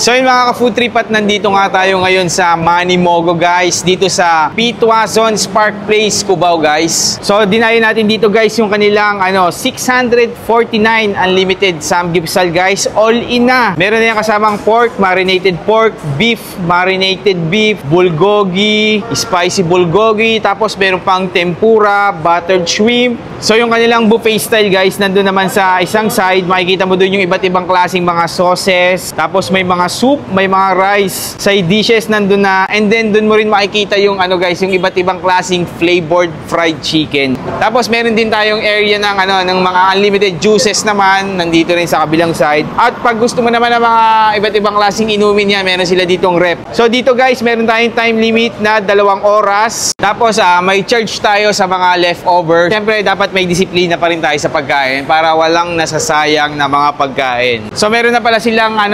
So yun mga ka-food trip, at nandito nga tayo ngayon sa Manny Mogo guys, dito sa Pitwason Spark Place, Cubao guys. So dinayo natin dito guys yung kanilang 649 unlimited samgyeopsal guys, all in na. Meron na yung kasamang pork, marinated pork, beef, marinated beef, bulgogi, spicy bulgogi, tapos meron pang tempura, buttered shrimp. So yung kanilang buffet style guys, nandun naman sa isang side, makikita mo dun yung iba't ibang klaseng mga sauces, tapos may mga soup, may mga rice, side dishes nandun na, and then dun mo rin makikita yung guys, yung iba't ibang klaseng flavored fried chicken. Tapos meron din tayong area ng ng mga unlimited juices naman, nandito rin sa kabilang side. At pag gusto mo naman ng mga iba't ibang klaseng inumin niya, meron sila ditong rep. So dito guys, meron tayong time limit na 2 oras. Tapos may charge tayo sa mga leftover. Siyempre dapat may disiplina pa rin tayo sa pagkain para walang nasasayang na mga pagkain. So meron na pala silang 6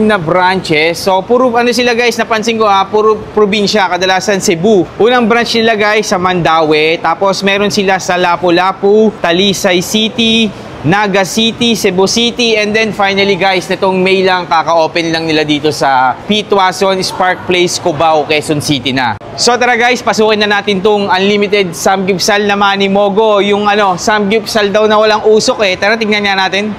na branches. So puro sila guys, napansin ko puro probinsya, kadalasan Cebu. Unang branch nila guys sa Mandaue, tapos meron sila sa Lapu-Lapu, Talisay City, Naga City, Cebu City, and then finally guys, nitong May lang, kaka-open lang nila dito sa Pitwason Spark Place, Cubao, Quezon City na. So tara guys, pasukin na natin tong unlimited samgyeopsal na Manny Mogo. Yung samgyeopsal daw na walang usok Tara, tingnan nga natin.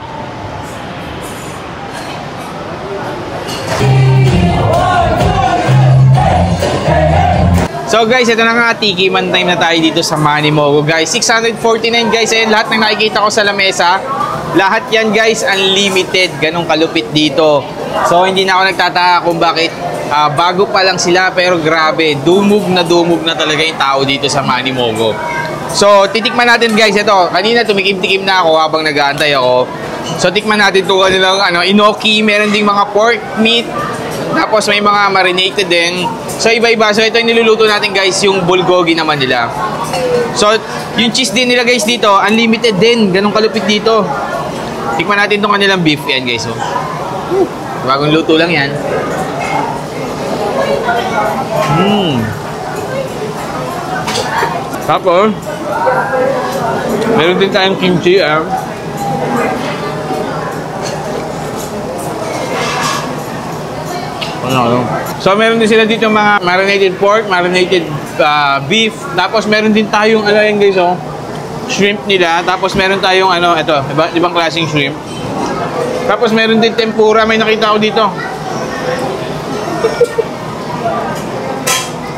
So guys, ito na nga, tikiman time na tayo dito sa Manny Mogo guys. 649 guys, ayan lahat ng nakikita ko sa lamesa. Lahat yan guys, unlimited. Ganong kalupit dito. So hindi na ako nagtataka kung bakit bago pa lang sila, pero grabe, dumug na talaga yung tao dito sa Manny Mogo. So titikman natin guys ito. Kanina tumikim-tikim na ako habang nag-aantay ako. So tikman natin ito kanilang inoki, meron ding mga pork meat. Tapos may mga marinated din. So iba-iba. So ito yung niluluto natin guys, yung bulgogi naman nila. So yung cheese din nila guys dito, unlimited din. Ganong kalupit dito. Tikman natin itong kanilang beef. Yan guys. Bagong luto lang yan. Tapos meron din tayong kimchi So meron din sila dito mga marinated pork, marinated beef. Tapos meron din tayong yan guys shrimp nila. Tapos meron tayong ito, ibang klaseng shrimp. Tapos meron din tempura, may nakita ko dito.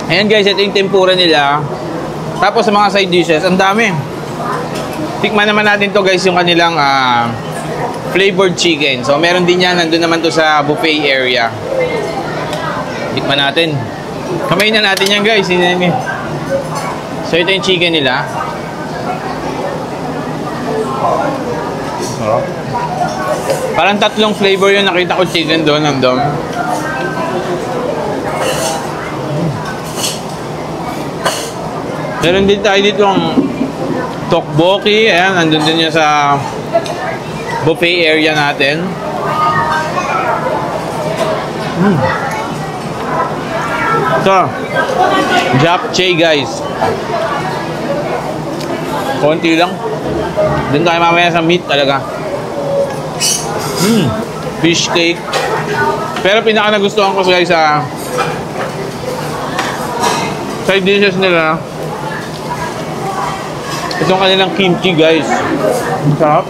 Ayan guys, ito yung tempura nila. Tapos sa mga side dishes, ang dami. Tikman naman natin to guys, yung kanilang flavored chicken. So meron din yan, nandun naman to sa buffet area. Tikman natin. Kamayin na natin yan guys. So ito yung chicken nila. Parang 3 flavor yung nakita ko chicken doon. Meron din tayo dito ang tteokbokki. Ayan, nandun din yan sa buffet area natin. Ito, japchae guys. Konti lang. Doon tayo mamaya sa meat talaga. Fish cake. Pero pinaka nagustuhan ko guys sa side dishes nila, itong kanilang kimchi guys. Sarap.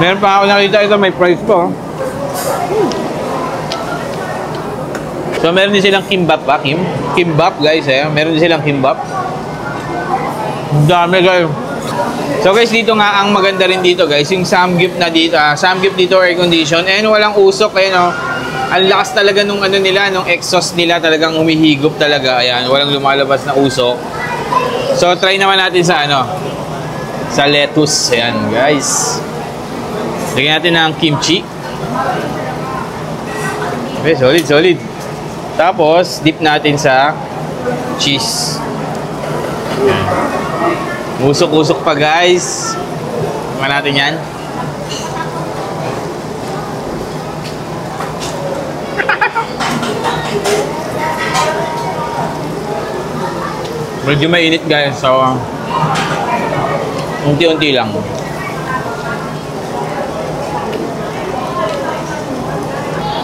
Meron pa ako nakita ito, may price po. So meron din silang kimbap kimbap guys meron din silang kimbap. Dami guys. So guys, dito nga ang maganda rin dito guys, yung samgyup na dito, samgyup dito air condition, and walang usok ang lakas talaga nung nila, nung exhaust nila, talagang humihigop talaga. Ayan, walang lumalabas na usok. So try naman natin sa sa lettuce. Ayan guys. Lagyan natin ng kimchi. Okay, solid. Tapos, dip natin sa cheese. Usok-usok pa guys. Tingnan natin yan. Medyo mainit guys, so unti-unti lang.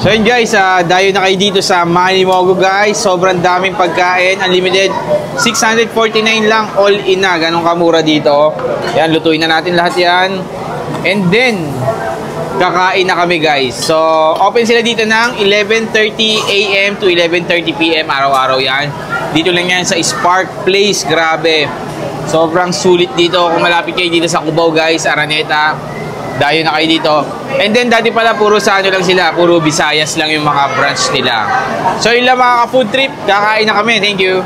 So yun guys, dayo na kayo dito sa Manny Mogo guys. Sobrang daming pagkain, unlimited. 649 lang, all in na. Ganun kamura dito. Yan, lutuin na natin lahat yan. And then, kakain na kami guys. So, open sila dito ng 11:30 AM to 11:30 PM. Araw-araw yan. Dito lang yan sa Spark Place. Grabe. Sobrang sulit dito. Kung malapit kayo dito sa Cubao guys, Araneta, dayo na kayo dito. And then dati pala puro sa ano lang sila, puro Visayas lang yung mga branch nila. So yun lang mga ka-food trip, kakain na kami. Thank you.